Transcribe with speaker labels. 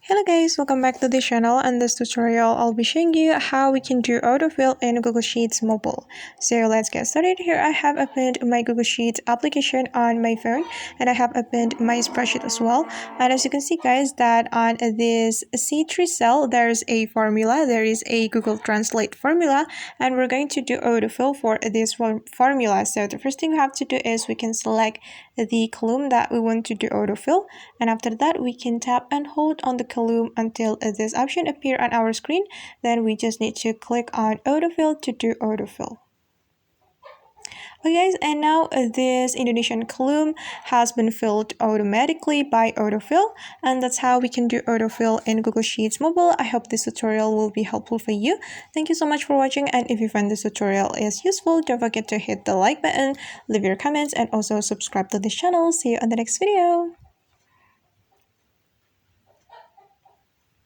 Speaker 1: Hello guys, welcome back to the channel. In this tutorial, I'll be showing you how we can do autofill in Google Sheets mobile. So let's get started. Here I have opened my Google Sheets application on my phone and I have opened my spreadsheet as well. And as you can see guys that on this C3 cell, there's a formula. There is a Google Translate formula and we're going to do autofill for this formula. So the first thing we have to do is we can select the column that we want to do autofill, and after that we can tap and hold on the column until this option appear on our screen. Then we just need to click on autofill to do autofill. Okay guys, and now this Indonesian column has been filled automatically by autofill, and that's how we can do autofill in Google Sheets mobile. I hope this tutorial will be helpful for you. Thank you so much for watching, and if you find this tutorial is useful, don't forget to hit the like button, leave your comments, and also subscribe to this channel. See you on the next video.